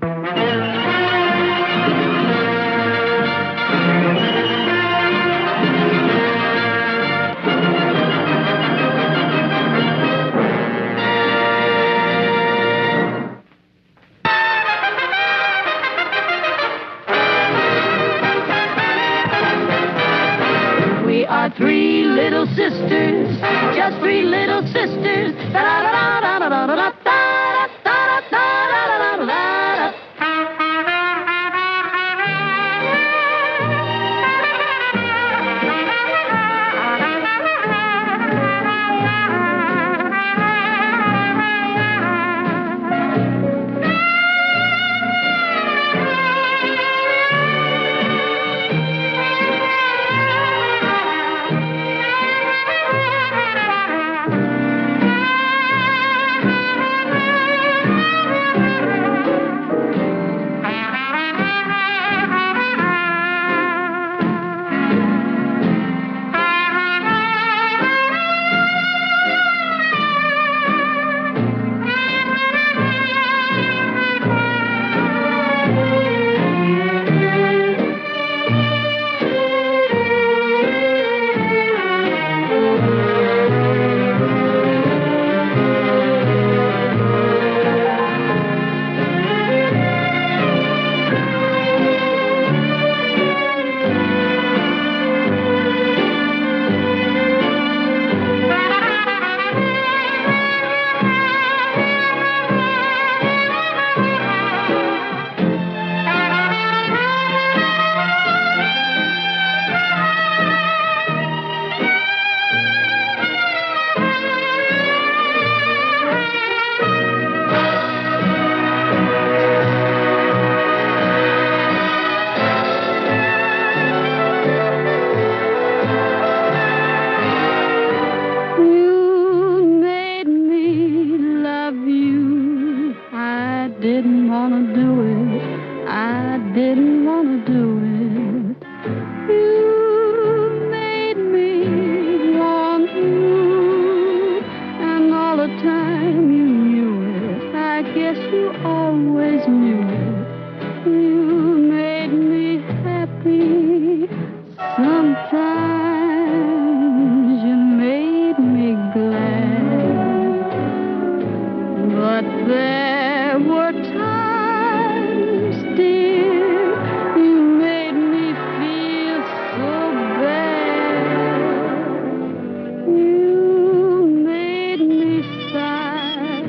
We are three little sisters, just three little sisters. Didn't wanna do it. I didn't wanna do it. You made me want you, and all the time you knew it. I guess you always knew it. You made me happy. Sometimes you made me glad, but there were times, dear, you made me feel so bad. You made me sigh,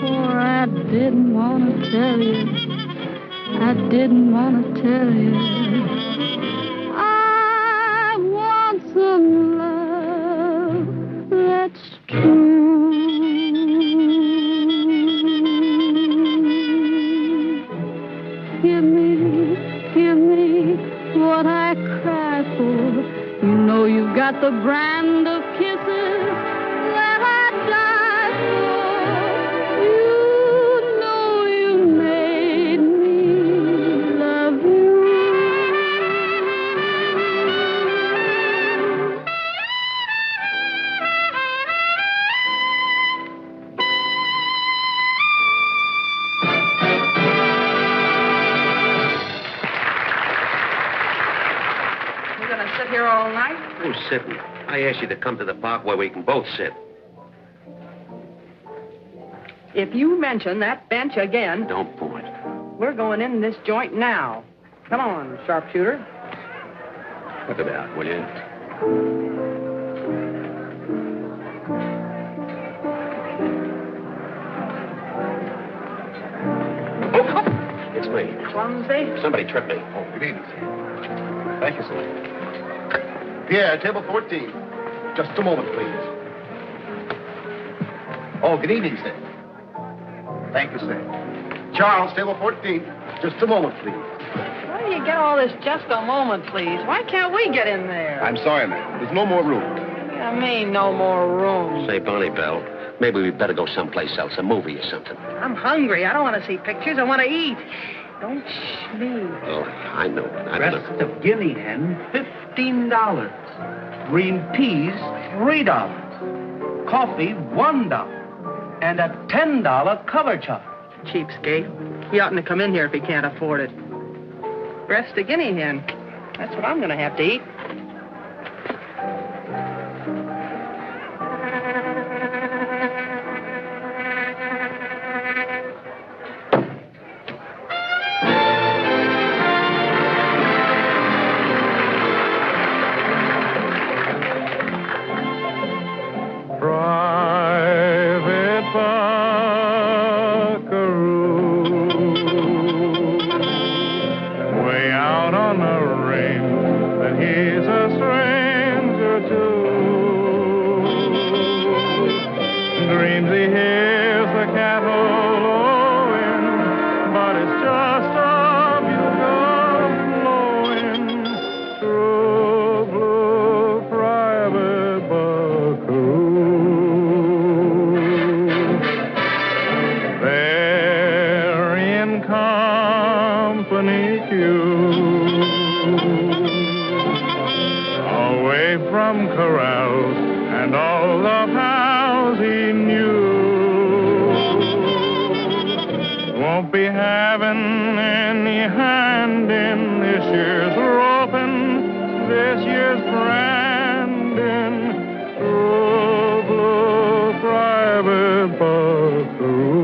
for I didn't want to tell you. I didn't want to tell you. I want some love that's true. Give me what I cry for. You know you've got the brand of kisses that I die for. You know you made me love you. Sit here all night? Who's sitting? I asked you to come to the park where we can both sit. If you mention that bench again... Don't point. We're going in this joint now. Come on, sharpshooter. Look it out, will you? Oh, it's me. Clumsy. Somebody tripped me. Oh, good evening, sir. Thank you, sir. Pierre, table 14. Just a moment, please. Oh, good evening, sir. Thank you, sir. Charles, table 14. Just a moment, please. Where do you get all this just a moment, please? Why can't we get in there? I'm sorry, ma'am. There's no more room. I mean, no more room. Say, Bonnie Bell, maybe we'd better go someplace else, a movie or something. I'm hungry. I don't want to see pictures. I want to eat. Don't shh me. Oh, I know. Breast of guinea hen, $15. Green peas, $3. Coffee, $1. And a $10 cover charge. Cheapskate. He oughtn't to come in here if he can't afford it. Breast a guinea hen. That's what I'm going to have to eat. Private Buckaroo, way out on the range that he's a stranger to. Dreams he hears the cattle lowing, but it's just a bugle blowing. True blue Private Buckaroo. They're in company queue, away from corrals and all the pals he knew. Won't be having any hand in this year's roping, this year's branding. True blue Private Buckaroo.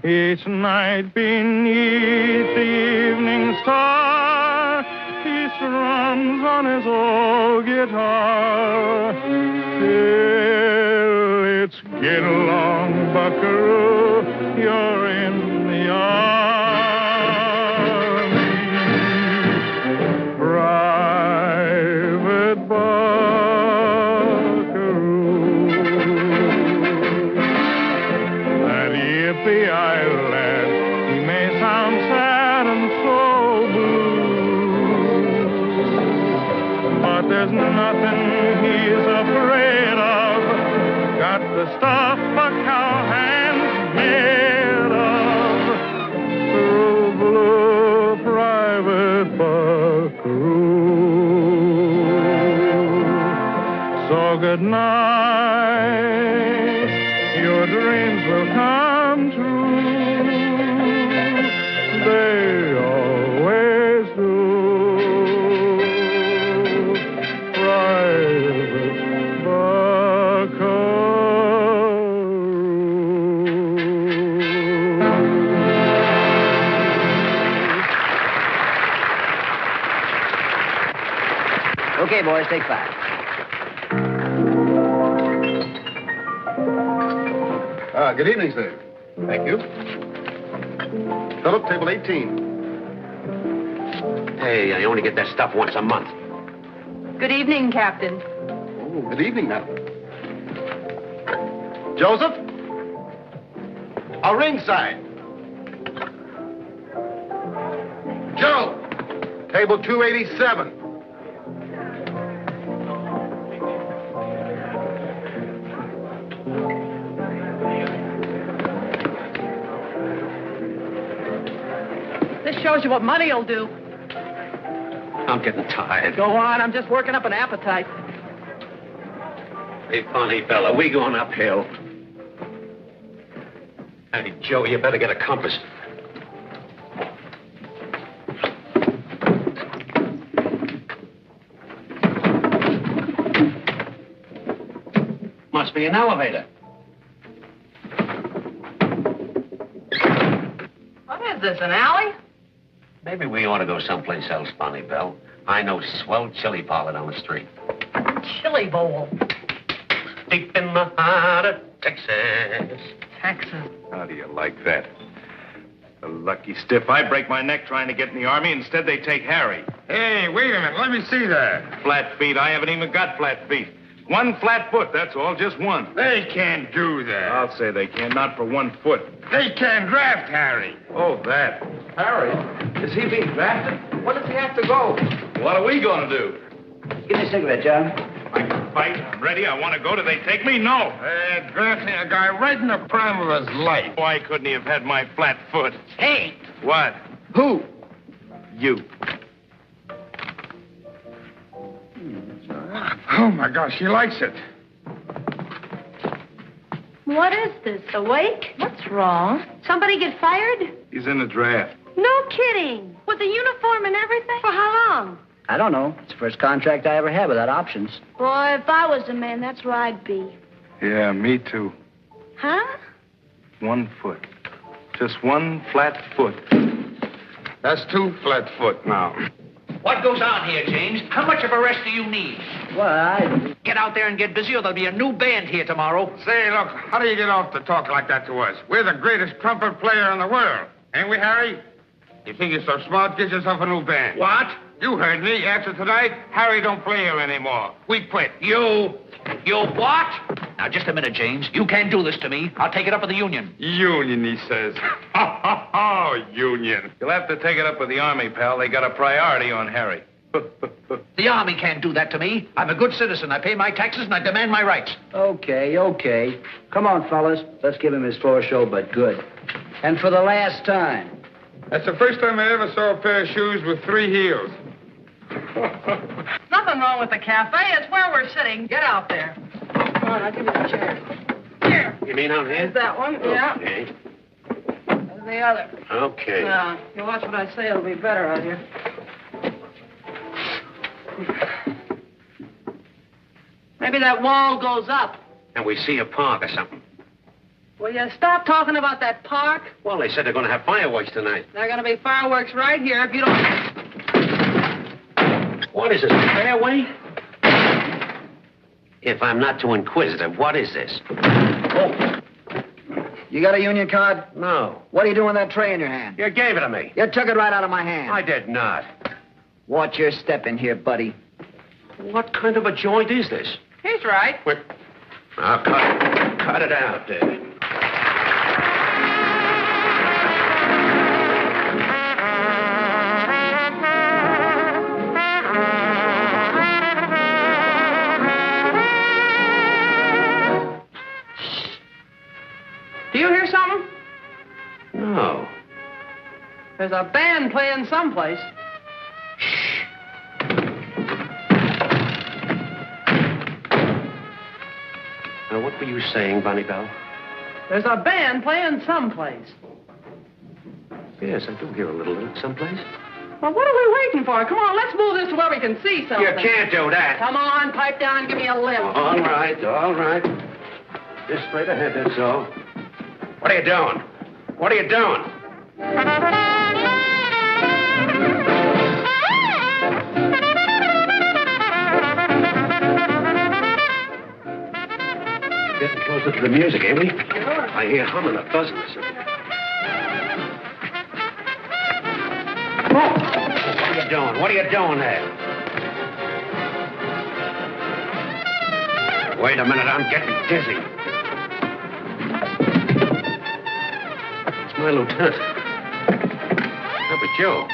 Each night beneath the evening star, he strums on his old guitar. Till it's get along, Buckaroo, you're in the army. Private Buckaroo. That yippee-eye lad, he may sound sad and so blue, but there's nothing he's afraid of. Got the stuff a cowhand's made of. True blue Private Buckaroo. So good night, your dreams will come true. They always do. Private Buckaroo. Okay, boys, take 5. Good evening, sir. Thank you. Philip, table 18. Hey, I only get that stuff once a month. Good evening, Captain. Oh, good evening, madam. Joseph? A ringside. Joe, table 287. This shows you what money will do. I'm getting tired. Go on, I'm just working up an appetite. Hey, funny fella, we going uphill. Hey, Joe, you better get a compass. Must be an elevator. What is this, an alley? Maybe we ought to go someplace else, Bonnie Bell. I know swell chili parlor down the street. Chili bowl. Deep in the heart of Texas. Texas. How do you like that? The lucky stiff. I break my neck trying to get in the Army. Instead, they take Harry. Hey, wait a minute. Let me see that. Flat feet. I haven't even got flat feet. One flat foot, that's all. Just one. They can't do that. I'll say they can. Not for 1 foot. They can't draft Harry. Oh, that. Harry, is he being drafted? What does he have to go? What are we going to do? Give me a cigarette, John. I can fight. I'm ready. I want to go. Do they take me? No. Drafting a guy right in the prime of his life. Why couldn't he have had my flat foot? Hey! What? Who? You. Oh, my gosh, he likes it. What is this, a wake? What's wrong? Somebody get fired? He's in the draft. No kidding. With the uniform and everything? For how long? I don't know. It's the first contract I ever had without options. Boy, if I was the man, that's where I'd be. Yeah, me too. Huh? 1 foot. Just 1 flat foot. That's 2 flat foot now. What goes on here, James? How much of a rest do you need? Well, Get out there and get busy, or there'll be a new band here tomorrow. Say, look, how do you get off to talk like that to us? We're the greatest trumpet player in the world. Ain't we, Harry? You think you're so smart, get yourself a new band. What? You heard me. After tonight, Harry don't play here anymore. We quit. You what? Now, just a minute, James. You can't do this to me. I'll take it up with the union. Union, he says. Ha, ha, ha, union. You'll have to take it up with the Army, pal. They got a priority on Harry. The Army can't do that to me. I'm a good citizen. I pay my taxes and I demand my rights. okay. Come on, fellas. Let's give him his floor show, but good. And for the last time. That's the first time I ever saw a pair of shoes with 3 heels. Nothing wrong with the cafe. It's where we're sitting. Get out there. Come on, I'll give you the chair. Here. You mean out here? There's that one. Yeah. Okay. There's the other. Okay. Now, you watch what I say. It'll be better out here. Maybe that wall goes up. And we see a park or something. Will you stop talking about that park? Well, they said they're going to have fireworks tonight. There are going to be fireworks right here if you don't... What is this, a fairway? If I'm not too inquisitive, what is this? Oh. You got a union card? No. What are you doing with that tray in your hand? You gave it to me. You took it right out of my hand. I did not. Watch your step in here, buddy. What kind of a joint is this? He's right. Wait. Now, cut it out, David. Do you hear something? No. There's a band playing someplace. Now, what were you saying, Bonnie Bell? There's a band playing someplace. Yes, I do hear a little of it someplace. Well, what are we waiting for? Come on, let's move this to where we can see something. You can't do that. Come on, pipe down and give me a lift. All right. Just straight ahead, that's all. What are you doing? What are you doing? Getting closer to the music, ain't we? Sure. I hear humming or buzzing or something. What are you doing? What are you doing there? Wait a minute, I'm getting dizzy. It's my lieutenant. Pepper Joe.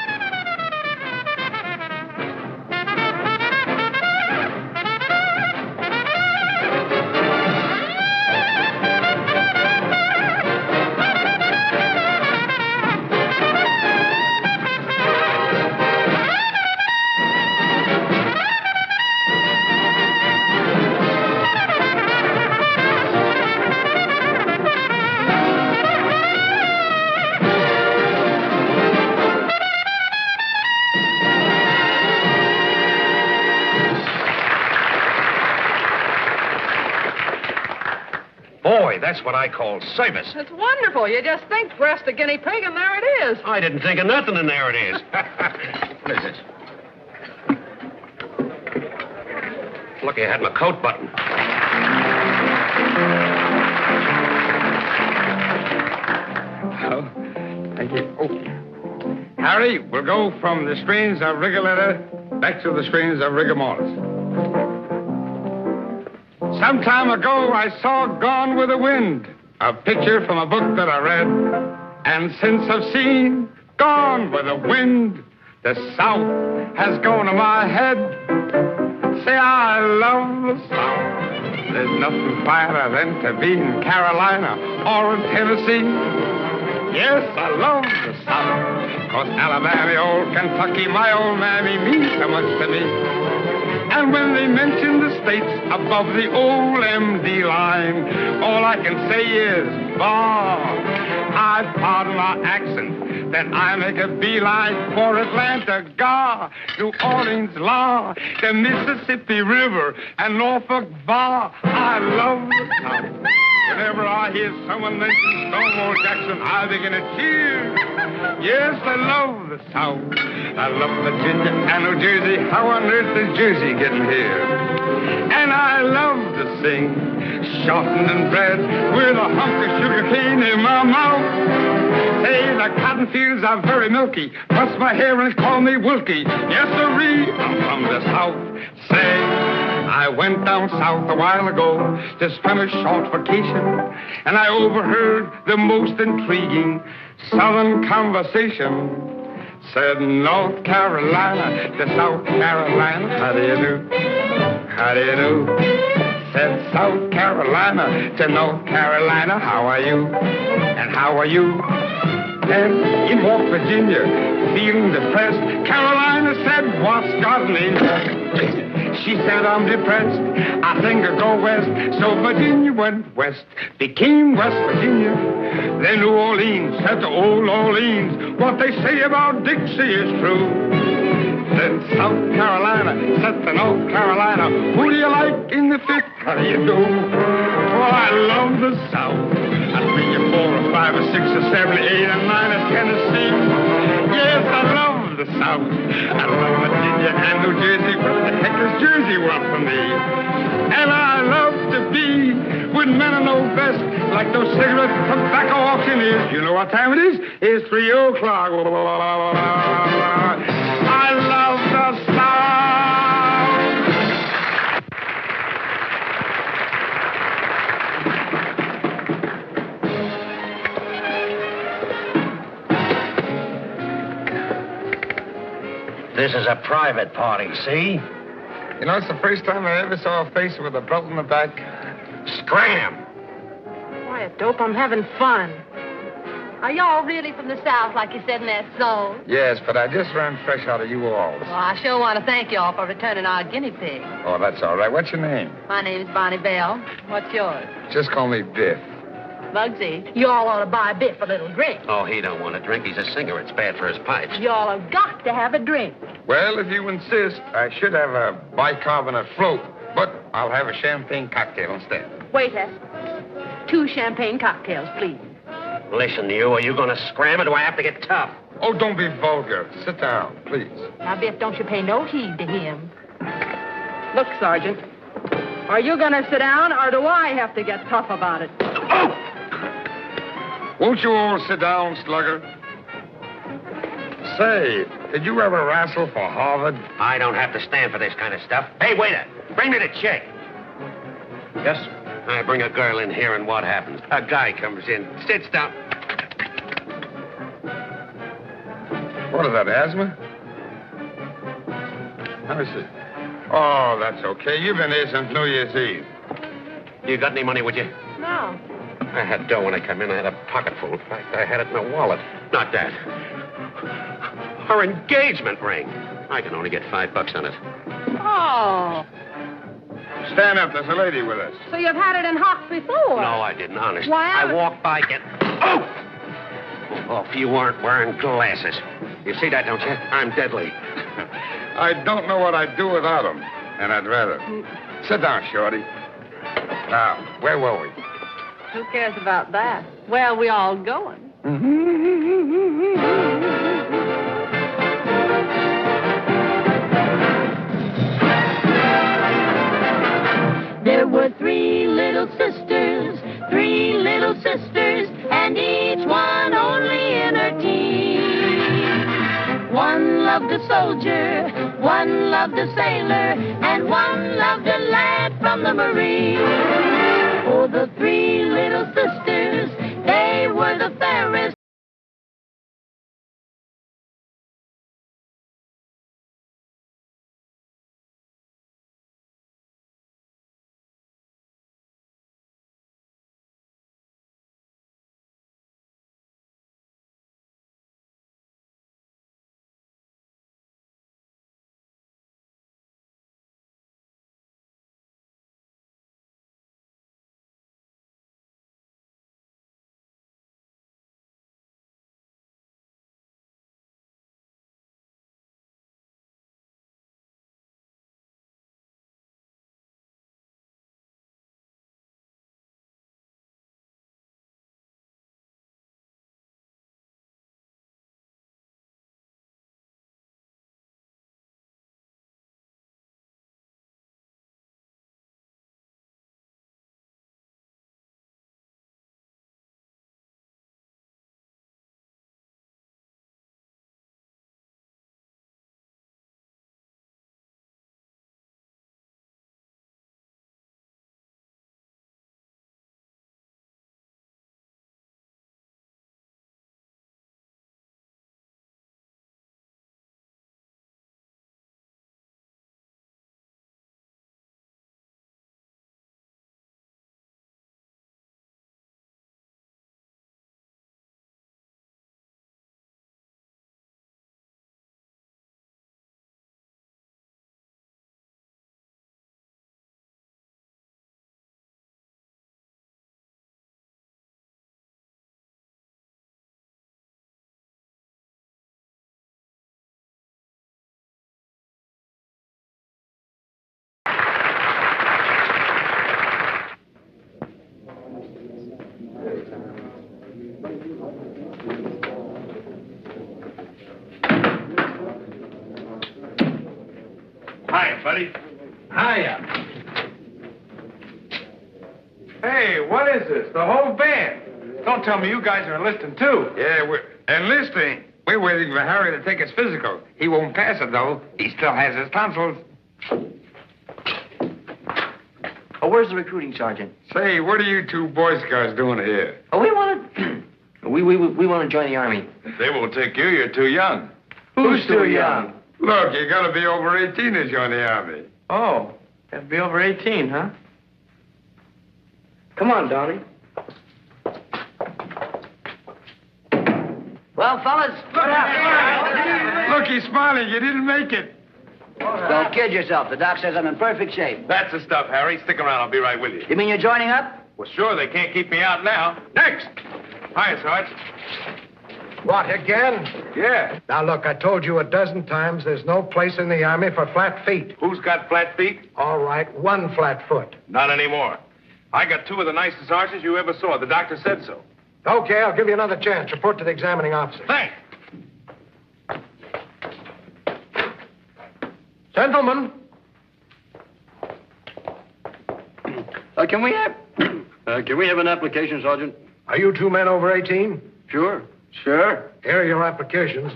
Boy, that's what I call service. It's wonderful. You just think breast a guinea pig, and there it is. I didn't think of nothing, and there it is. What is this? Lucky I had my coat button. Thank you. Oh. Harry, we'll go from the strains of Rigoletta back to the strains of rigor mortis. Some time ago, I saw Gone with the Wind, a picture from a book that I read. And since I've seen Gone with the Wind, the South has gone to my head. Say, I love the South. There's nothing finer than to be in Carolina or in Tennessee. Yes, I love the South, 'cause Alabama, old Kentucky, my old mammy means so much to me. And when they mention the states above the old MD line, all I can say is, bah, I pardon our accent. Then I make a beeline for Atlanta, Gar, New Orleans, law, the Mississippi River, and Norfolk Bar. I love the South. Whenever I hear someone mention Stonewall Jackson, I begin to cheer. Yes, I love the South. I love Virginia and New Jersey. How on earth is Jersey getting here? And I love to sing, shortened and bred, with a hunk of sugar cane in my mouth. Say, the cotton fields are very milky. Plus my hair and call me Wilkie. Yes, sirree, I'm from the South. Say, I went down south a while ago to spend a short vacation, and I overheard the most intriguing Southern conversation. Said North Carolina to South Carolina, how do you do? How do you do? Said South Carolina to North Carolina, how are you? And how are you? And in walked Virginia, feeling depressed. Carolina said, what's got me? She said, I'm depressed. I think I'll go west. So Virginia went west, became West Virginia. Then New Orleans said to old Orleans, what they say about Dixie is true. Then South Carolina said to North Carolina, who do you like in the fifth? How do you do? Oh, I love the South. I 3 or 4 or 5 or 6 or 7 or 8 or 9 or Tennessee. Yes, I love the South. I love Virginia and New Jersey. What the heck does Jersey want from me? And I love to be with men who know best, like those cigarette tobacco auctioneers. You know what time it is? It's 3 o'clock. I love the South. This is a private party, see? You know, it's the first time I ever saw a face with a belt in the back. Scram! Quiet, Dope. I'm having fun. Are y'all really from the South, like you said in that song? Yes, but I just ran fresh out of you all. Well, I sure want to thank y'all for returning our guinea pig. Oh, that's all right. What's your name? My name's Bonnie Bell. What's yours? Just call me Biff. Bugsy. Y'all ought to buy Biff a little drink. Oh, he don't want to drink. He's a singer. It's bad for his pipes. Y'all have got to have a drink. Well, if you insist, I should have a bicarbonate float, but I'll have a champagne cocktail instead. Waiter, 2 champagne cocktails, please. Listen, you, are you going to scram or do I have to get tough? Oh, don't be vulgar. Sit down, please. Now, Biff, don't you pay no heed to him. Look, Sergeant, are you going to sit down, or do I have to get tough about it? Oh! Won't you all sit down, slugger? Say, did you ever wrestle for Harvard? I don't have to stand for this kind of stuff. Hey, waiter, bring me the check. Yes, sir. I bring a girl in here, and what happens? A guy comes in, sits down. What is that, asthma? Let me see. Oh, that's okay. You've been here since New Year's Eve. You got any money with you? No. I had dough when I came in. I had a pocket full. In fact, I had it in my wallet. Not that. Her engagement ring. I can only get $5 on it. Oh, Stand up. There's a lady with us. so you've had it in hock before? No, I didn't, honest. Why, I walked by, Oh! Oh, if you weren't wearing glasses. You see that, don't you? I'm deadly. I don't know what I'd do without them, and I'd rather. Sit down, Shorty. Now, where were we? Who cares about that? Where are we all going? There were 3 little sisters, 3 little sisters, and each one only in her teens. One loved a soldier, one loved a sailor, and one loved a lad from the Marines. Oh, the 3 little sisters, they were the fairest. Hi, buddy. Hiya. Hey, what is this? The whole band? Don't tell me you guys are enlisting, too. Yeah, we're enlisting. We're waiting for Harry to take his physical. He won't pass it, though. He still has his tonsils. Oh, where's the recruiting sergeant? Say, what are you two Boy Scouts doing here? Oh, we want to... we want to join the Army. They won't take you. You're too young. Who's too young? Look, you gotta be over 18 to join the Army. Oh, have to be over 18, huh? Come on, Donnie. Well, fellas. Look, he's smiling. You didn't make it. Don't kid yourself. The doc says I'm in perfect shape. That's the stuff, Harry. Stick around. I'll be right with you. You mean you're joining up? Well, sure. They can't keep me out now. Next. Hi, Sarge. What, again? Yeah. Now, look, I told you a dozen times there's no place in the Army for flat feet. Who's got flat feet? All right, one flat foot. Not anymore. I got two of the nicest arches you ever saw. The doctor said so. Okay, I'll give you another chance. Report to the examining officer. Thanks. Gentlemen. Can we have an application, Sergeant? Are you two men over 18? Sure. Sure. Here are your applications.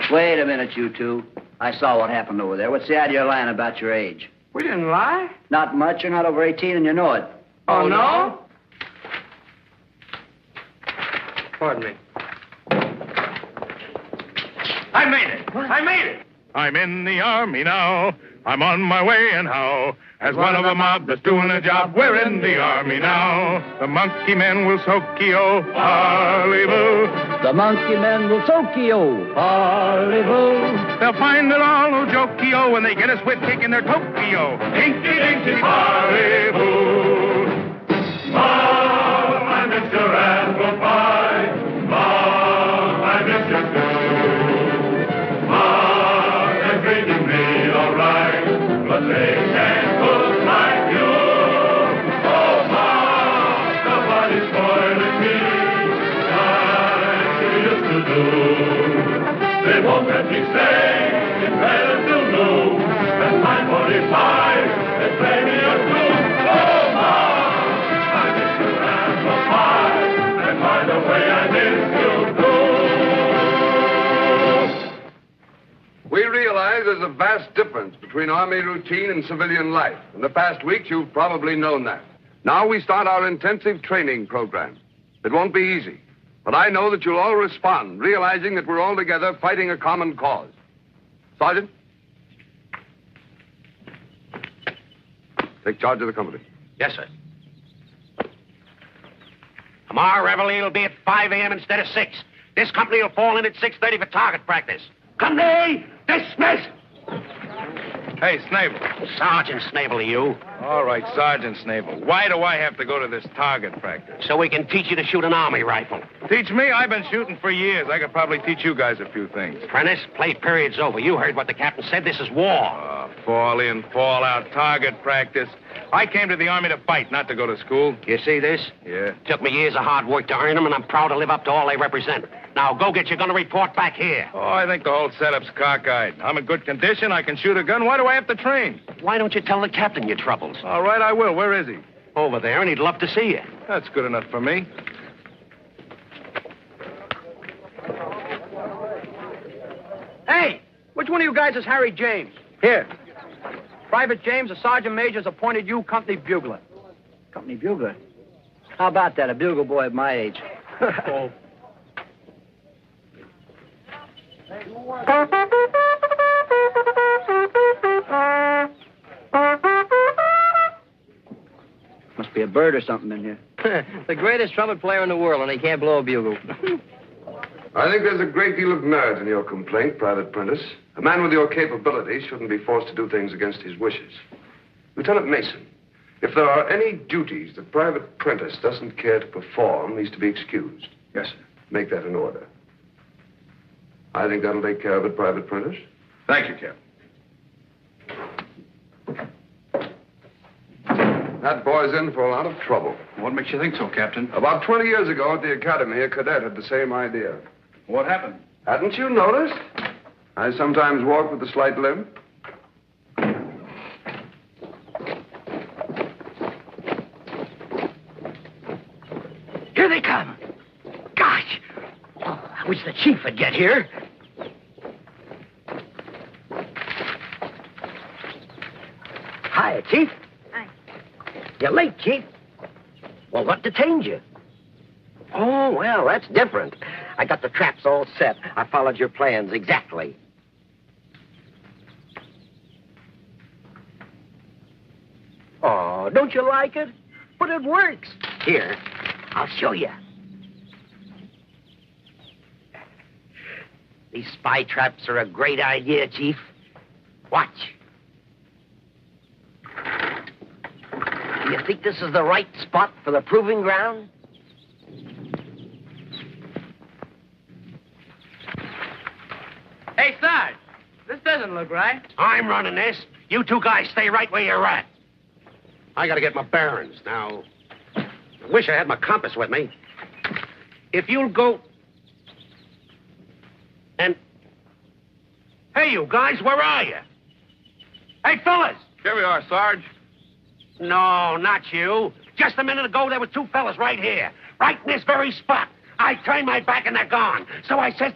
Wait a minute, you two. I saw what happened over there. What's the idea of lying about your age? We didn't lie. Not much. You're not over 18 and you know it. Oh, no? Pardon me. I made it. I made it. I'm in the Army now. I'm on my way, and how? As one of a mob that's doing a job, we're in the Army now. The monkey men will soak-yo, parley-vous. The monkey men will soak-yo, parley-vous. They'll find it all no joke-yo when they get us with kicking their Tokyo. Dinky-dinky, parley-vous. Mom, I miss your apple pie. Mom, I miss your stew. Mom, they're treating me all right, but they can't cook like you. Oh, Mom, nobody's spoiling me like you used to do. They won't let me stay in bed till noon. At 9:45, they play me a tune. Oh, Mom, I miss your apple pie, and by the way, I miss you too. We realize there's a vast difference between Army routine and civilian life. In the past weeks, you've probably known that. Now we start our intensive training program. It won't be easy, but I know that you'll all respond, realizing that we're all together fighting a common cause. Sergeant? Take charge of the company. Yes, sir. Tomorrow, Reveille will be at 5 a.m. instead of 6. This company will fall in at 6:30 for target practice. Company, dismiss! Hey, Snable. Sergeant Snable, you. All right, Sergeant Snable. Why do I have to go to this target practice? So we can teach you to shoot an army rifle. Teach me? I've been shooting for years. I could probably teach you guys a few things. Prentice, play period's over. You heard what the captain said. This is war. Fall in, fall out, target practice. I came to the Army to fight, not to go to school. You see this? Yeah. Took me years of hard work to earn them, and I'm proud to live up to all they represent. Now, go get your gun and report back here. Oh, I think the whole setup's cockeyed. I'm in good condition. I can shoot a gun. Why do I have to train? Why don't you tell the captain your troubles? All right, I will. Where is he? Over there, and he'd love to see you. That's good enough for me. Hey, which one of you guys is Harry James? Here. Private James, the sergeant major's appointed you company bugler. Company bugler. How about that? A bugle boy of my age. Oh. Must be a bird or something in here. The greatest trumpet player in the world, and he can't blow a bugle. I think there's a great deal of merit in your complaint, Private Prentice. A man with your capabilities shouldn't be forced to do things against his wishes. Lieutenant Mason, if there are any duties that Private Prentice doesn't care to perform, he's to be excused. Yes, sir. Make that an order. I think that'll take care of it, Private Prentice. Thank you, Captain. That boy's in for a lot of trouble. What makes you think so, Captain? About 20 years ago at the academy, a cadet had the same idea. What happened? Hadn't you noticed? I sometimes walk with a slight limp. Here they come. Gosh. Oh, I wish the chief would get here. Hi, Chief. Hi. You're late, Chief. Well, what detained you? Oh, well, that's different. I got the traps all set. I followed your plans exactly. Oh, don't you like it? But it works. Here, I'll show you. These spy traps are a great idea, Chief. Watch. Do you think this is the right spot for the proving ground? Hey, Sarge, this doesn't look right. I'm running this. You two guys stay right where you're at. I gotta get my bearings. Now, I wish I had my compass with me. If you'll go... And... Hey, you guys, where are you? Hey, fellas! Here we are, Sarge. No, not you. Just a minute ago, there were two fellas right here. Right in this very spot. I turned my back and they're gone. So I says...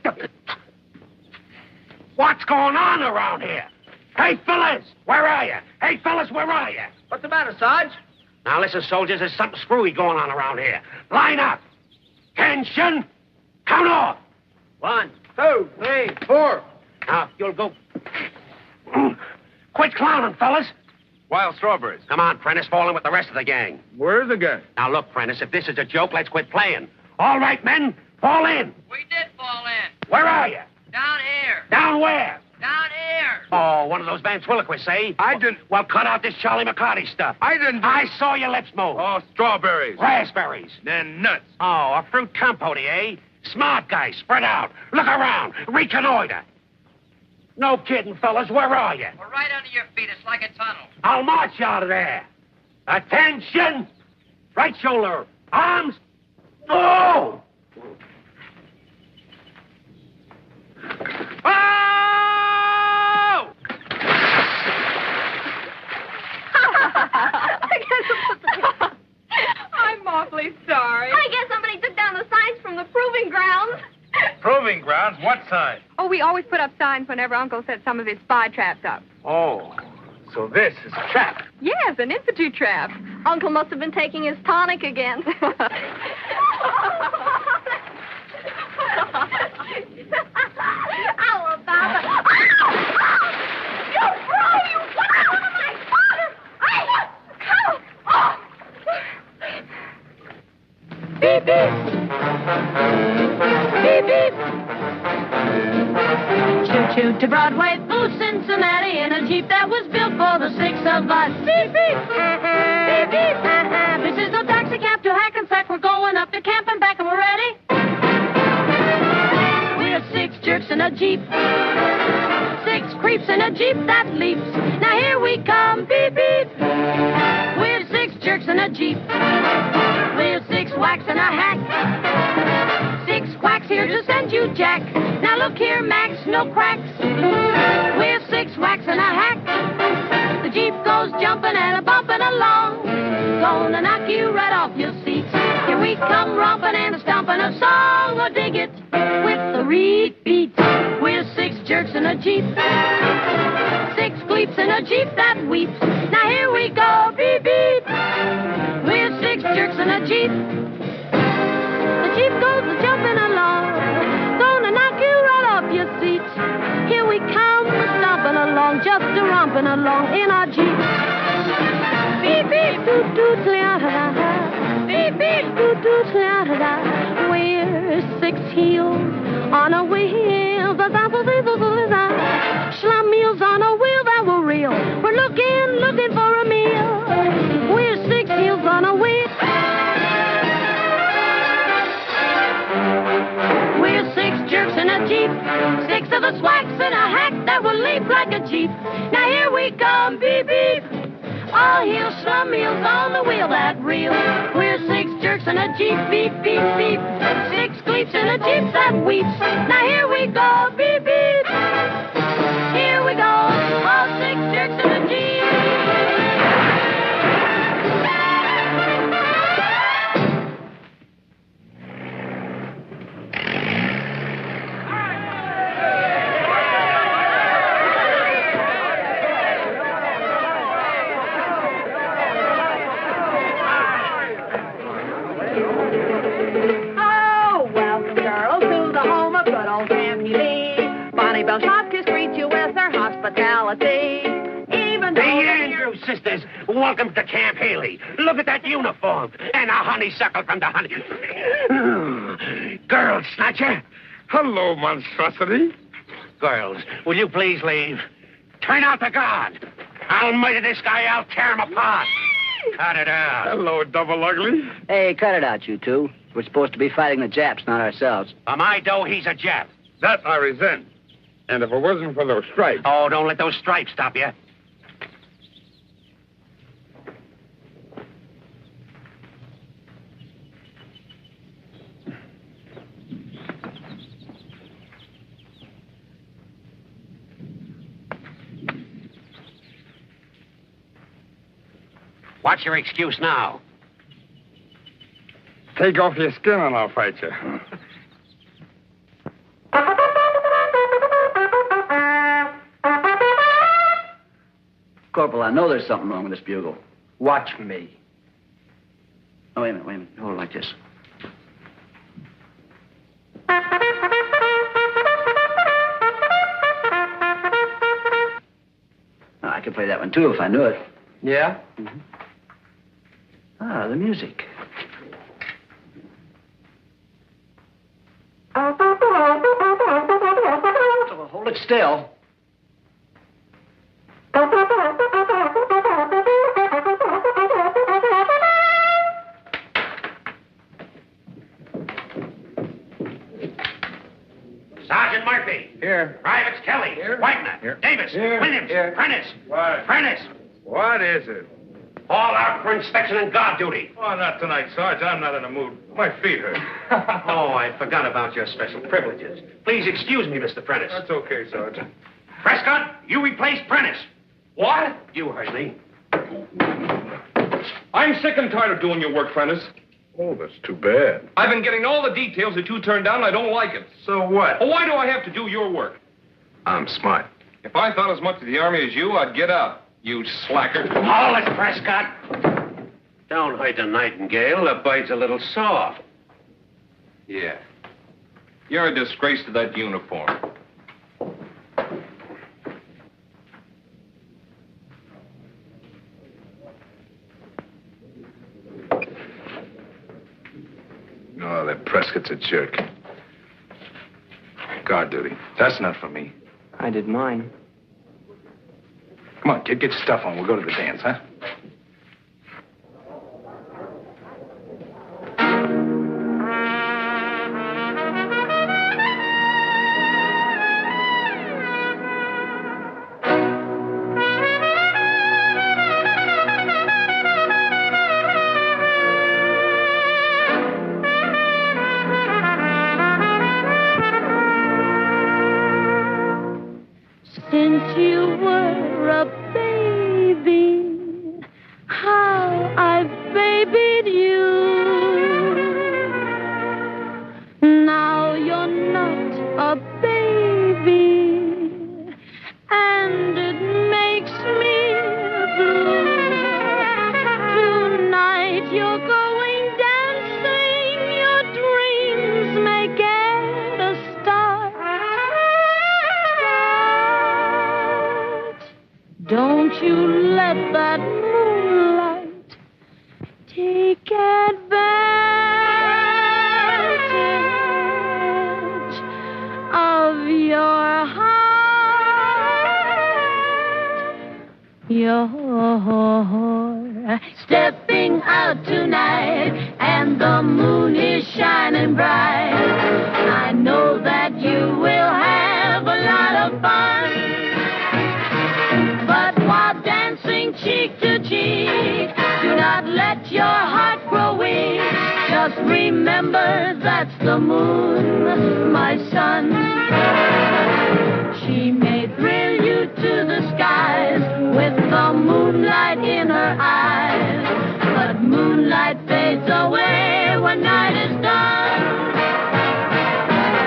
What's going on around here? Hey, fellas, where are you? Hey, fellas, where are you? What's the matter, Sarge? Now, listen, soldiers, there's something screwy going on around here. Line up. Tension. Count off. 1, 2, 3, 4. Now, you'll go... Quit clowning, fellas. Wild strawberries. Come on, Prentice, fall in with the rest of the gang. Where's the gang? Now, look, Prentice, if this is a joke, let's quit playing. All right, men, fall in. We did fall in. Where are you? Down here. Down where? Down here. Oh, one of those ventriloquists, eh? I didn't... Well, cut out this Charlie McCarty stuff. I didn't... I saw your lips move. Oh, strawberries. Raspberries. Then nuts. Oh, a fruit compote, eh? Smart guys, spread out. Look around. Reconnoiter. No kidding, fellas. Where are you? We're right under your feet. It's like a tunnel. I'll march you out of there. Attention! Right shoulder. Arms. Oh! Oh! I'm awfully sorry. I guess somebody took down the signs from the proving grounds. Proving grounds? What sign? Oh, we always put up signs whenever Uncle set some of his spy traps up. Oh, so this is a trap. Yes, an infantry trap. Uncle must have been taking his tonic again. How about it? You bro, you got out of my father! Come! Oh! Beep, beep. Beep, beep. Choo-choo to Broadway, through Cincinnati, in a Jeep that was built for the six of us. Beep, beep. Beep, beep. This is no taxi cab to Hackensack. We're going up to camp and back, and we're ready. We're six jerks in a Jeep. Six creeps in a Jeep that leaps. Now here we come, beep, beep. We're six jerks in a Jeep. We're six whacks in a hack. Six quacks here to send you Jack. Now look here, Max, no cracks. We're six whacks in a hack. The Jeep goes jumping and a bumping along. Gonna knock you right off your seat. Here we come romping and stomping a song. Oh, dig it with the repeat. We're six jerks in a Jeep. Six gleeps in a Jeep that weeps. Now here we go, beep, beep. We're six jerks in a Jeep. The Jeep goes jumping along. Gonna knock you right off your seat. Here we come, stomping along, just a romping along in our Jeep. Beep, beep, doot, doot, la-da-da. Beep, beep, doot, doot, la-da-da. We're six heels on a wheel. Slum meals on a wheel that will reel. We're looking for a meal. We're six heels on a wheel. We're six jerks in a Jeep. Six of us whacks in a hack that will leap like a Jeep. Now here we come, beep, beep. Oh, high heels, some meals on the wheel, that reel. We're 6 jerks in a Jeep, beep, beep, beep. 6 gleeps in a Jeep that weeps. Now here we go, beep, beep. Here we go, all 6 jerks in a Jeep. Oh, welcome, girls, to the home of good old Campy Lee. Bonnie Bell Shopkins greets you with their hospitality. Even though The Andrews sisters, welcome to Camp Haley. Look at that uniform. And a honeysuckle from the honey... Girls, Snatcher. Hello, monstrosity. Girls, will you please leave? Turn out the guard. I'll murder this guy. I'll tear him apart. Cut it out. Hello, double ugly. Hey, cut it out, you two. We're supposed to be fighting the Japs, not ourselves. For my dough, he's a Jap. That I resent. And if it wasn't for those stripes... Oh, don't let those stripes stop you. What's your excuse now? Take off your skin and I'll fight you. Corporal, I know there's something wrong with this bugle. Watch me. Oh, wait a minute. Hold it like this. Oh, I could play that one, too, if I knew it. Yeah? Mm-hmm. Ah, the music. So hold it still. Sergeant Murphy. Here. Privates Kelly. Here. Whitener. Here. Davis. Here. Williams. Here. Prentice. What? Prentice. What is it? All out for inspection and guard duty. Oh, not tonight, Sarge. I'm not in the mood. My feet hurt. Oh, I forgot about your special privileges. Please excuse me, Mr. Prentice. That's okay, Sergeant. Prescott, you replace Prentice. What? You heard me. I'm sick and tired of doing your work, Prentice. Oh, that's too bad. I've been getting all the details that you turned down, and I don't like it. So what? Oh, why do I have to do your work? I'm smart. If I thought as much of the Army as you, I'd get out. You slacker. Hold it, Prescott. Don't hurt the nightingale. The bird's a little sore. Yeah. You're a disgrace to that uniform. Oh, that Prescott's a jerk. Guard duty. That's not for me. I did mine. Come on, kid, get your stuff on. We'll go to the dance, huh? Since you were a baby, how I've babied you. Now you're not a baby, and it makes me blue. Tonight you're going dancing, your dreams may get a start. Don't you let that moonlight take advantage of your heart. You're stepping out tonight, and the moon is shining bright. I know that you will have a lot of fun. But while dancing cheek to cheek, remember that's the moon, my son. She may thrill you to the skies with the moonlight in her eyes, but moonlight fades away when night is done.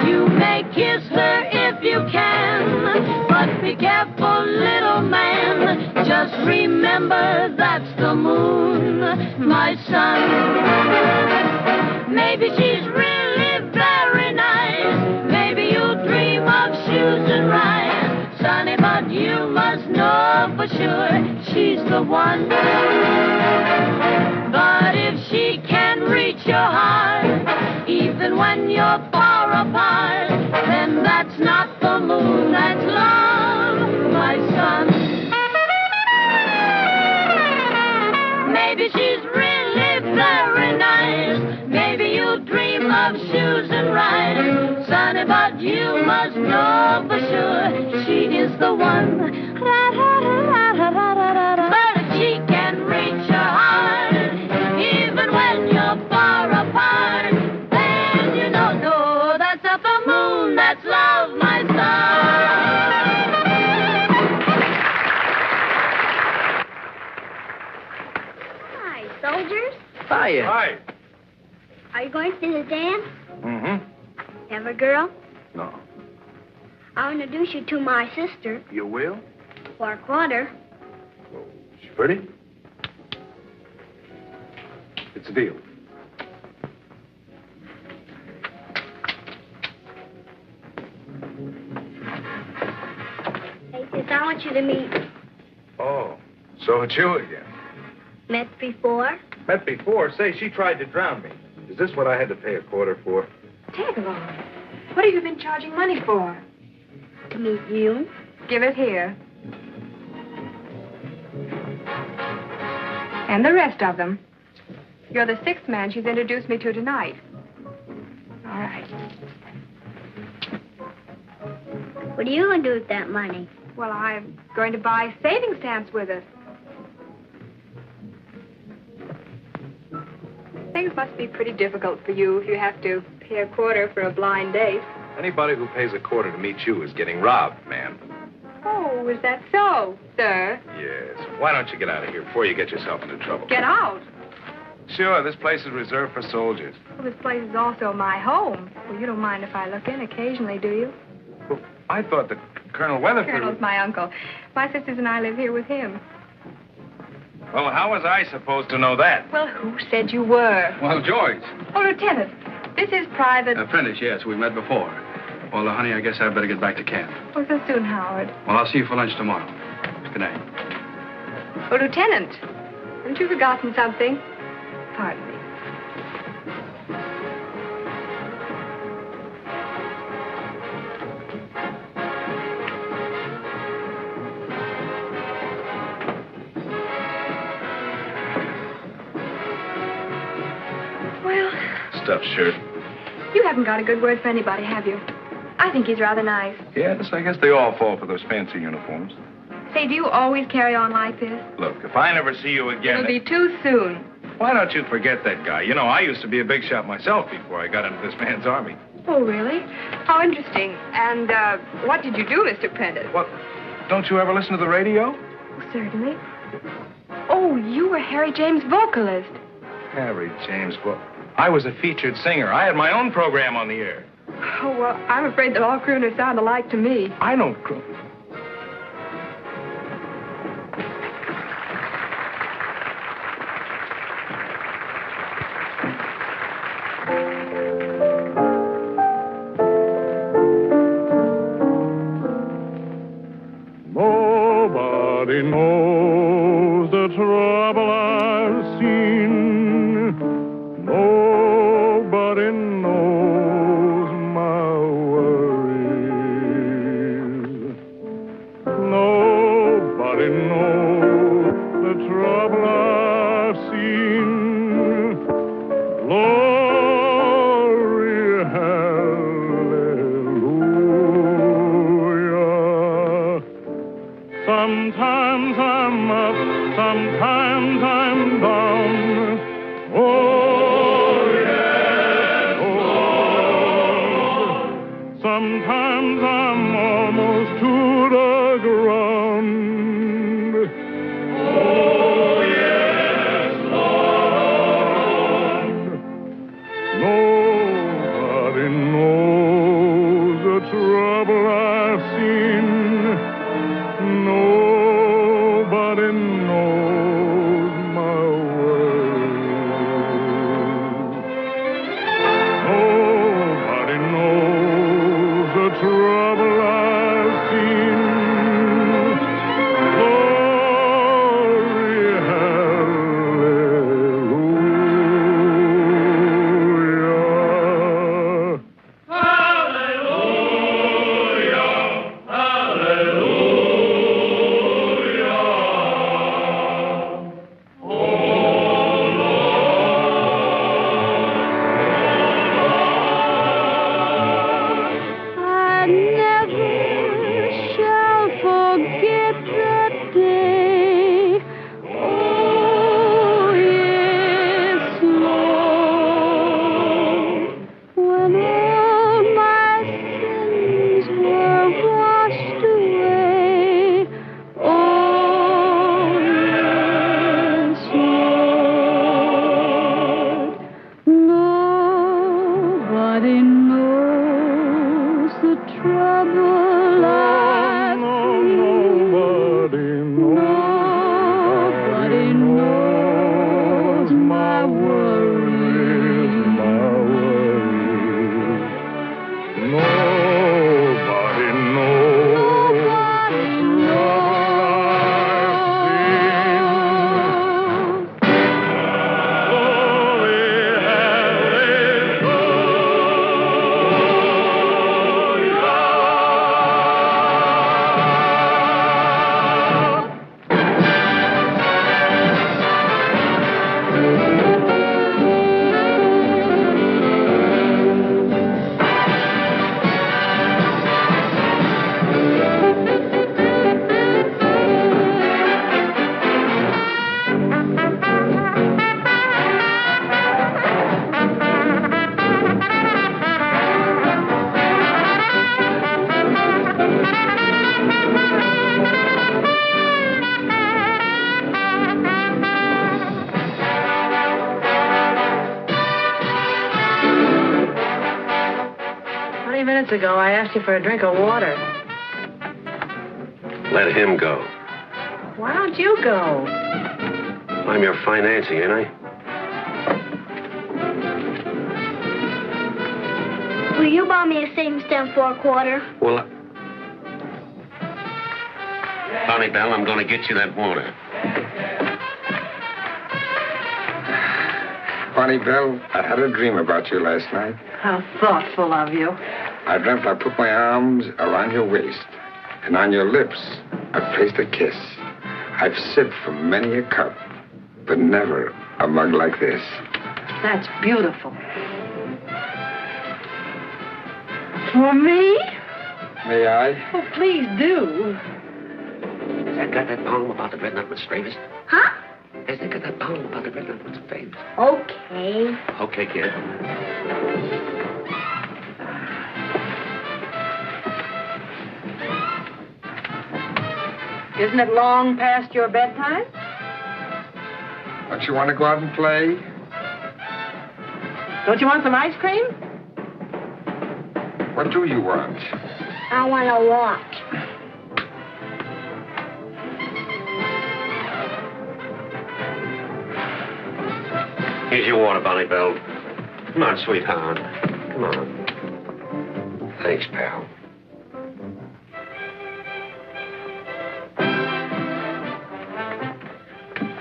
You may kiss her if you can, but be careful, little man. Just remember that's the moon, my son. Maybe she's really very nice. Maybe you'll dream of shoes and rides, Sonny, but you must know for sure she's the one. But if she can reach your heart, even when you're far apart, then that's not the moon, that's love, my son. Maybe she's really very nice. Maybe you'll dream of shoes and rides, Sonny, but you must know for sure she is the one. But if she can reach your heart, even when you're far apart, then you know, no, that's not the moon, that's love, my son. Hi, soldiers. Hiya. Hi. Are you going to the dance? Mm-hmm. Have a girl? No. I'll introduce you to my sister You will? for a quarter. She's pretty? It's a deal. Hey, sis, I want you to meet. Oh, so it's you again. Met before? Met before. Say, she tried to drown me. Is this what I had to pay a quarter for? Tagalong, what have you been charging money for? To meet you. Give it here. And the rest of them. You're the sixth man she's introduced me to tonight. All right. What are you going to do with that money? Well, I'm going to buy saving stamps with it. Things must be pretty difficult for you if you have to pay a quarter for a blind date. Anybody who pays a quarter to meet you is getting robbed, ma'am. Oh, is that so, sir? Yes. Why don't you get out of here before you get yourself into trouble? Get out. Sure, this place is reserved for soldiers. Well, this place is also my home. Well, you don't mind if I look in occasionally, do you? Well, I thought that Colonel Weatherford... Colonel's my uncle. My sisters and I live here with him. Well, how was I supposed to know that? Well, who said you were? Well, George. Oh, Lieutenant, this is Private... Prentice, yes, we met before. Well, honey, I guess I'd better get back to camp. Oh, so soon, Howard. Well, I'll see you for lunch tomorrow. Good night. Oh, Lieutenant, haven't you forgotten something? Pardon me. Well, Stuffed shirt. you haven't got a good word for anybody, have you? I think he's rather nice. Yes, I guess they all fall for those fancy uniforms. Say, do you always carry on like this? Look, if I never see you again... It'll be too soon. Why don't you forget that guy? You know, I used to be a big shot myself before I got into this man's army. Oh, really? How interesting. And, what did you do, Mr. Prentice? What? Don't you ever listen to the radio? Oh, certainly. Oh, you were Harry James' vocalist. Harry James, well, I was a featured singer. I had my own program on the air. Oh, well, I'm afraid that all crooners sound alike to me. I don't croon. Nobody knows the trouble I've seen. Nobody knows my worries. sometimes I'm almost to the ground. Oh, yes, Lord. Nobody knows the trouble I've seen. Nobody knows my worries. Nobody knows the trouble I've seen. Glory, hallelujah. I never shall forget that day. Oh, yes, Lord, when all my sins were washed away. Oh, yes, Lord, nobody knows the trouble I've seen. Nobody knows my worries. Nobody knows the Minutes ago, I asked you for a drink of water. Let him go. Why don't you go? I'm your financier, ain't I? Will you buy me a same stem for a quarter? Well, Bonnie Bell, I'm going to get you that water. Bonnie Bell, I had a dream about you last night. How thoughtful of you. I dreamt I put my arms around your waist, and on your lips I placed a kiss. I've sipped from many a cup, but never a mug like this. That's beautiful. For me? May I? Oh, please do. Has that got that poem about the dreadnought with strangers? Huh? Has that got that poem about the dreadnought with strangers? Okay. Okay, kid. Isn't it long past your bedtime? Don't you want to go out and play? Don't you want some ice cream? What do you want? I want to walk. Here's your water, Bonnie Bell. Come on, sweetheart. Come on. Thanks, pal.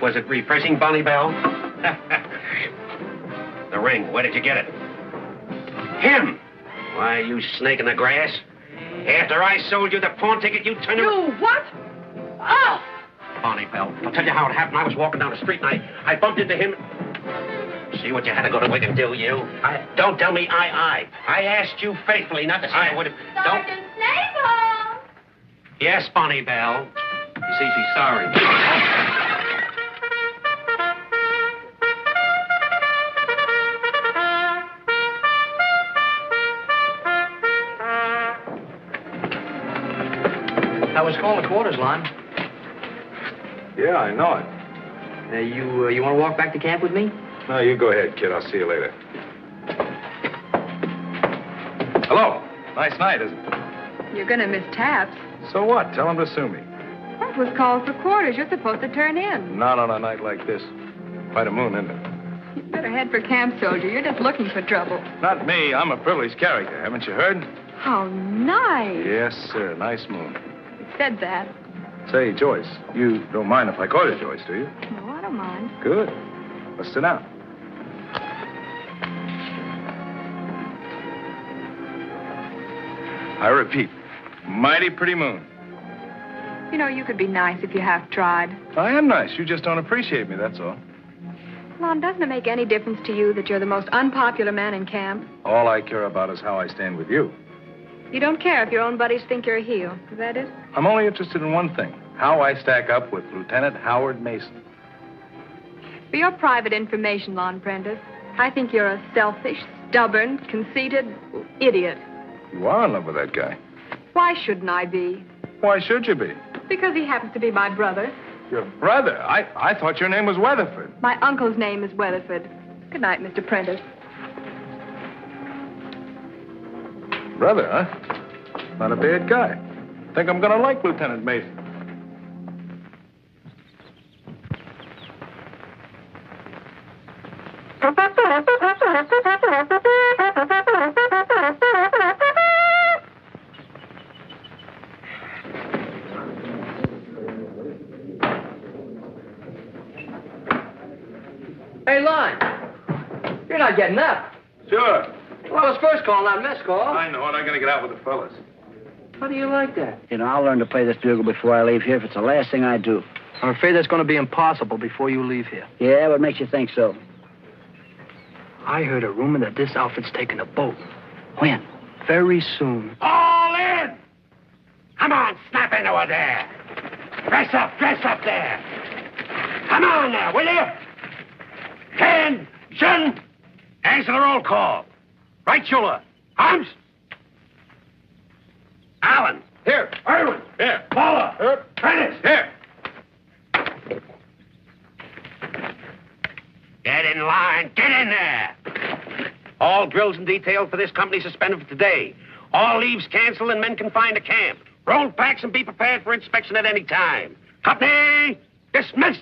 Was it refreshing, Bonnie Bell? The ring, where did you get it? Him! Why, you snake in the grass. After I sold you the pawn ticket, you turned around... You what? Oh! Bonnie Bell, I'll tell you how it happened. I was walking down the street and I bumped into him. See what you had to go to Wigan, do you? Don't tell me I asked you faithfully not to say I would have... Sergeant Snable! Yes, Bonnie Bell. You see, she's sorry. I was calling the quarters, Lon. Yeah, I know it. You want to walk back to camp with me? No, you go ahead, kid. I'll see you later. Hello. Nice night, isn't it? You're going to miss taps. So what? Tell him to sue me. That was called for quarters. You're supposed to turn in. Not on a night like this. By the moon, isn't it? You better head for camp, soldier. You're just looking for trouble. Not me. I'm a privileged character. Haven't you heard? How nice. Yes, sir. Nice moon. You said that. Say, Joyce, you don't mind if I call you Joyce, do you? No, I don't mind. Good. Let's sit down. I repeat, mighty pretty moon. You know, you could be nice if you half tried. I am nice. You just don't appreciate me, that's all. Lon, doesn't it make any difference to you that you're the most unpopular man in camp? All I care about is how I stand with you. You don't care if your own buddies think you're a heel. Is that it? I'm only interested in one thing. How I stack up with Lieutenant Howard Mason. For your private information, Lon Prentice, I think you're a selfish, stubborn, conceited idiot. You are in love with that guy. Why shouldn't I be? Why should you be? Because he happens to be my brother. Your brother? I thought your name was Weatherford. My uncle's name is Weatherford. Good night, Mr. Prentice. Brother, huh? Not a bad guy. Think I'm gonna like Lieutenant Mason. Hey, Lon. You're not getting up. Sure. Well, it's first call, not mess call. I know it. I'm gonna get out with the fellas. How do you like that? You know, I'll learn to play this bugle before I leave here if it's the last thing I do. I'm afraid that's going to be impossible before you leave here. Yeah, what makes you think so? I heard a rumor that this outfit's taking a boat. When? Very soon. All in! Come on, snap into it there. Dress up there. Come on now, will you? Attention! Answer the roll call. Right shoulder. Arms. Allen. Here. Irwin. Here. Paula. Here. Prentice. Here. Get in line. Get in there. All drills and detail for this company suspended for today. All leaves canceled and men confined to camp. Roll packs and be prepared for inspection at any time. Company dismissed.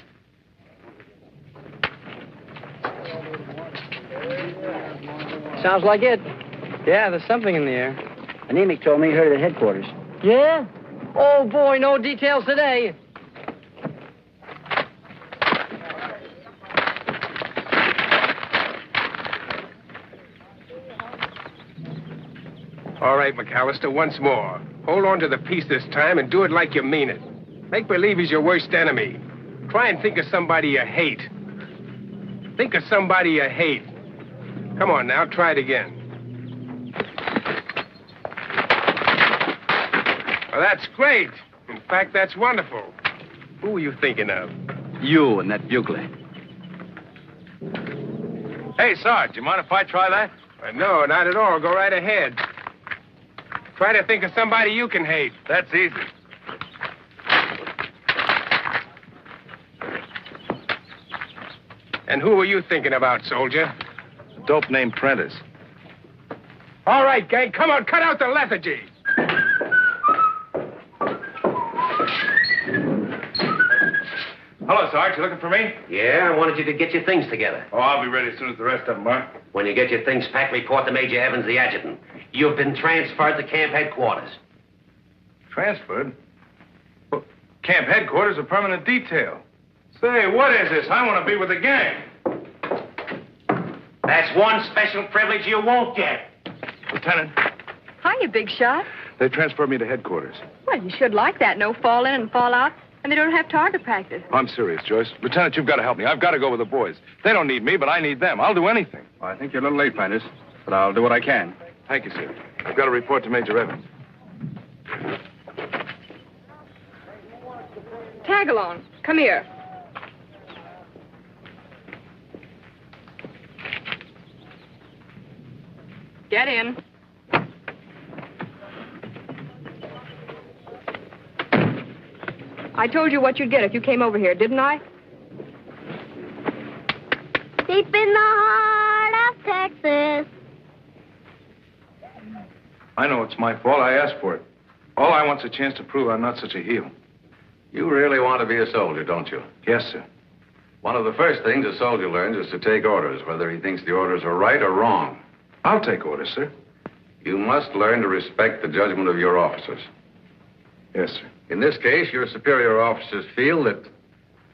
Sounds like it. Yeah, there's something in the air. Anemic told me he heard it at headquarters. Yeah? Oh, boy, no details today. All right, McAllister, once more. Hold on to the piece this time and do it like you mean it. Make believe he's your worst enemy. Try and think of somebody you hate. Think of somebody you hate. Come on now, try it again. Well, that's great. In fact, that's wonderful. Who were you thinking of? You and that bugler. Hey, Sarge, you mind if I try that? No, not at all. Go right ahead. Try to think of somebody you can hate. That's easy. And who were you thinking about, soldier? A dope named Prentice. All right, gang, come on, cut out the lethargy. Hello, Sarge. You looking for me? Yeah, I wanted you to get your things together. Oh, I'll be ready as soon as the rest of them are. When you get your things packed, report to Major Evans, the adjutant. You've been transferred to camp headquarters. Transferred? Well, camp headquarters or permanent detail? Say, what is this? I want to be with the gang. That's one special privilege you won't get. Lieutenant, Hiya, big shot. they transferred me to headquarters. Well, you should like that. No fall in and fall out. And they don't have target practice. I'm serious, Joyce. Lieutenant, you've got to help me. I've got to go with the boys. They don't need me, but I need them. I'll do anything. Well, I think you're a little late, Prentice, but I'll do what I can. Thank you, sir. I've got to report to Major Evans. Tag along. Come here. Get in. I told you what you'd get if you came over here, didn't I? Deep in the heart of Texas. I know it's my fault. I asked for it. All I want's a chance to prove I'm not such a heel. You really want to be a soldier, don't you? Yes, sir. One of the first things a soldier learns is to take orders, whether he thinks the orders are right or wrong. I'll take orders, sir. You must learn to respect the judgment of your officers. Yes, sir. In this case, your superior officers feel that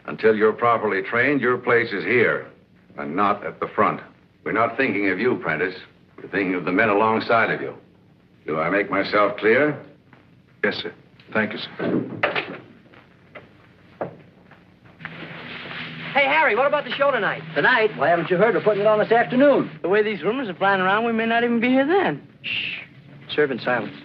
until you're properly trained, your place is here and not at the front. We're not thinking of you, Prentice. We're thinking of the men alongside of you. Do I make myself clear? Yes, sir. Thank you, sir. Hey, Harry, what about the show tonight? Tonight? Why haven't you heard we're putting it on this afternoon? The way these rumors are flying around, we may not even be here then. Shh. Serve in silence.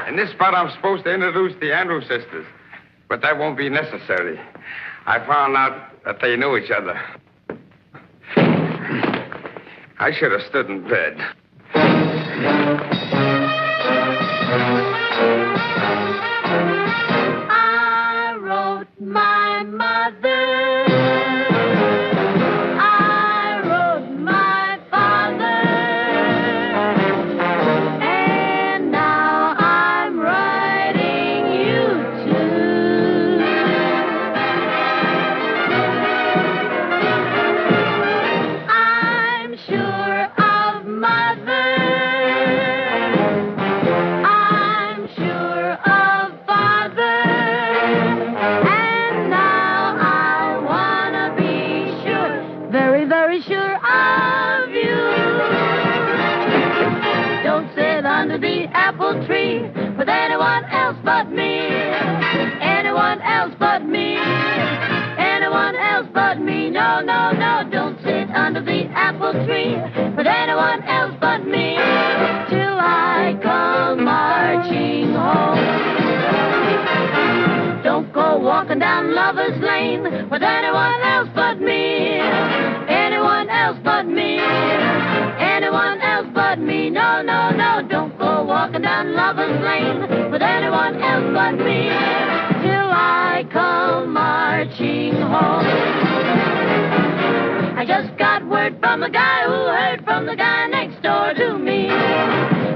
In this spot, I'm supposed to introduce the Andrews sisters, but that won't be necessary. I found out that they knew each other. I should have stood in bed. I wrote my mother. Tree with anyone else but me. Anyone else but me. Anyone else but me. No, no, no, don't sit under the apple tree with anyone else but me till I come marching home. Don't go walking down Lover's Lane with anyone else but me. Anyone else but me. Anyone else but me. No, no, no, don't go walking down Lover's Lane with anyone else but me till I come marching home. I just got word from a guy who heard from the guy next door to me.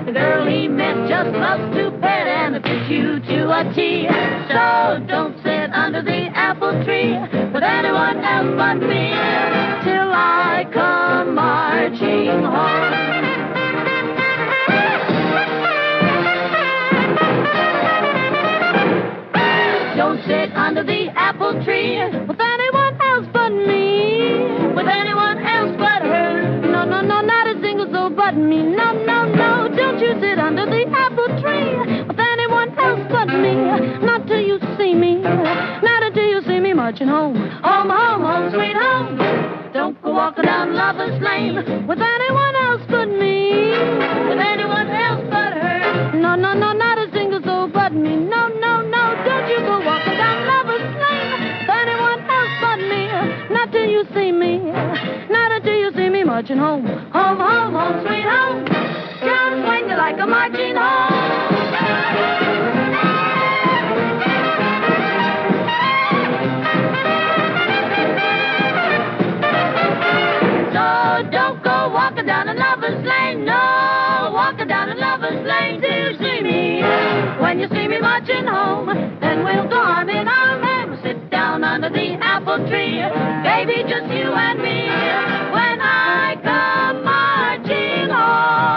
The girl he met just loves to pet and fit you to a T. So don't sit under the apple tree with anyone else but me till I come marching home. Don't sit under the apple tree with anyone else but me. With anyone else but her. No, no, no, not a single soul but me. No, no, no, don't you sit under the apple tree with anyone else but me. Not till you see me. Not until you see me marching home. Home, home, home, sweet home. Don't go walking down Lover's Lane with anyone else but me. With anyone else but her. No, no, no, not a single soul but me. No, no, no, don't you go walking down Lover's Lane with anyone else but me. Not till you see me. Not until you see me marching home. Home, home, home, sweet home. Just swing you like a marching home. Don't go walking down a Lover's Lane, no, walking down a Lover's Lane till you see me. When you see me marching home, then we'll go arm in arm and sit down under the apple tree. Baby, just you and me, when I come marching home.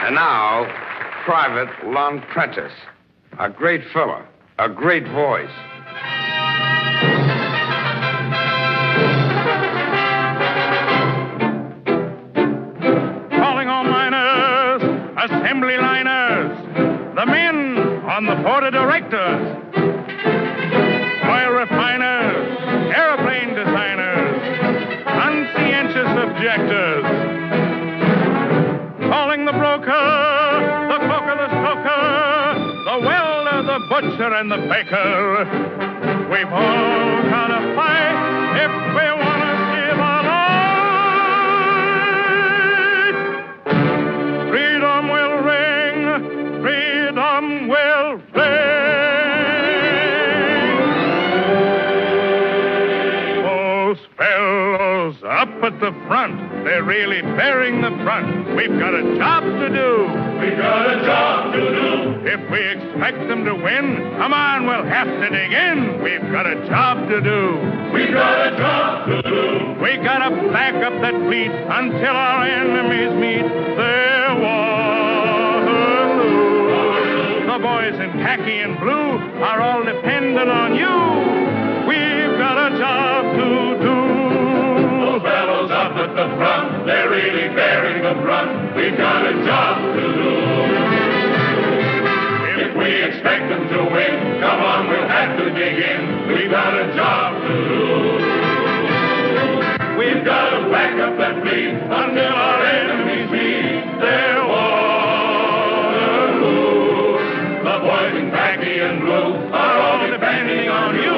And now, Private Lon Prentice. A great fella, a great voice. and the baker. We've all got to fight if we want to save our lives. Freedom will ring, freedom will ring. Those fellows up at the front, they're really bearing the brunt. We've got a job to do. We've got a job to do. If we expect them to win, come on, we'll have to dig in. We've got a job to do. We've got a job to do. We gotta back up that fleet until our enemies meet their Waterloo. The boys in khaki and blue are all dependent on you. We've got a job to do. Those fellows up at the front, they're really bearing the brunt. We've got a job to do. If we expect them to win, come on, we'll have to dig in. We've got a job to do. We've got to back up that fleet until our enemies meet their Waterloo. The boys in khaki and blue are all depending on you.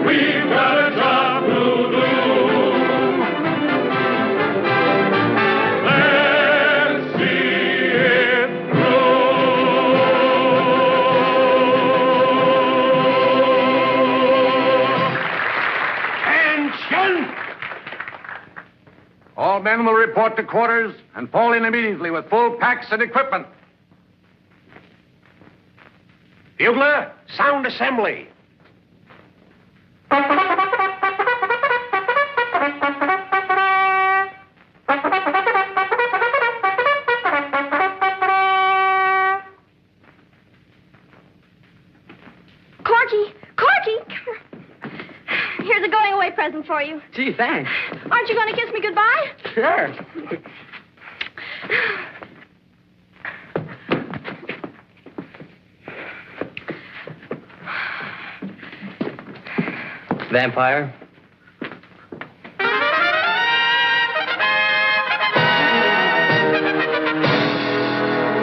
We've got a job to do. All men will report to quarters and fall in immediately with full packs and equipment. Bugler, sound assembly. Corky! Here's a going-away present for you. Gee, thanks. Aren't you going to kiss me goodbye? Sure. Vampire?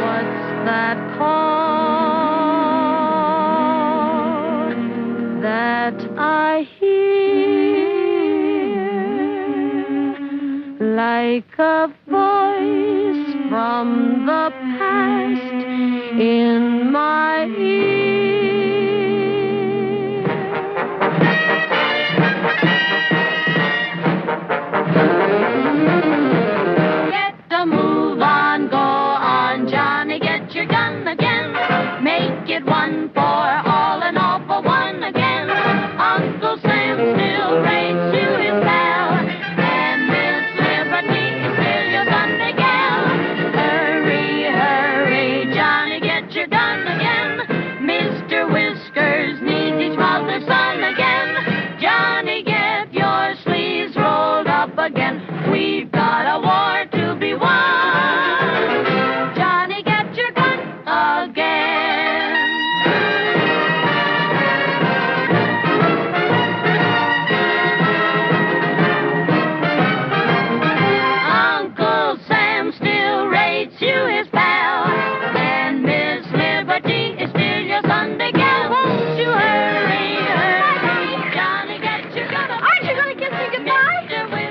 What's that call that I hear like a voice from the past in my ear? Get a move on, go on, Johnny, get your gun again. Make it one for all and all for one again. Uncle Sam still rates you his pal, and Miss Liberty is still your Sunday gal. Hurry, hurry, Johnny, get your gun again. Mr. Whiskers needs each mother's son again. Johnny, get your sleeves rolled up again. We've got a war to be won. Johnny, get your gun again. Uncle Sam still rates you his pal, and Miss Liberty is still your Sunday gal. Won't you hurry, hurry, Johnny, get your gun again. Aren't you going to kiss me goodbye?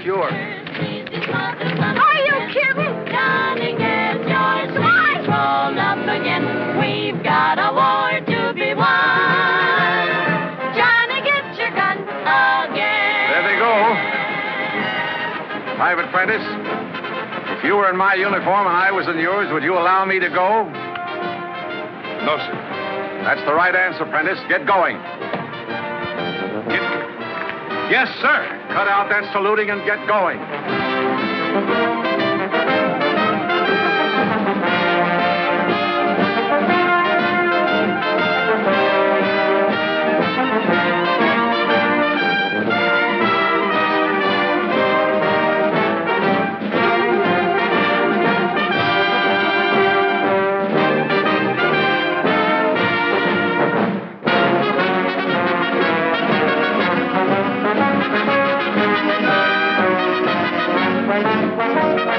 Sure. Are you kidding? Johnny, get your sleeves rolled up again. We've got a war to be won. Johnny, get your gun again. There they go. Private Prentice, if you were in my uniform and I was in yours, would you allow me to go? No, sir. That's the right answer, Prentice. Get going. Yes, sir. Cut out that saluting and get going. Thank you.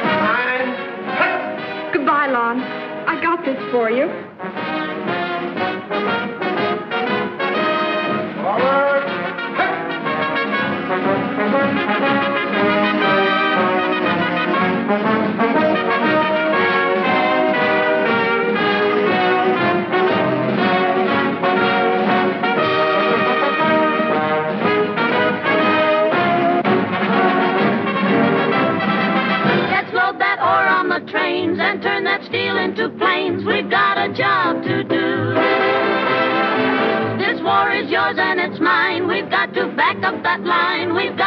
got to back up that line. We've got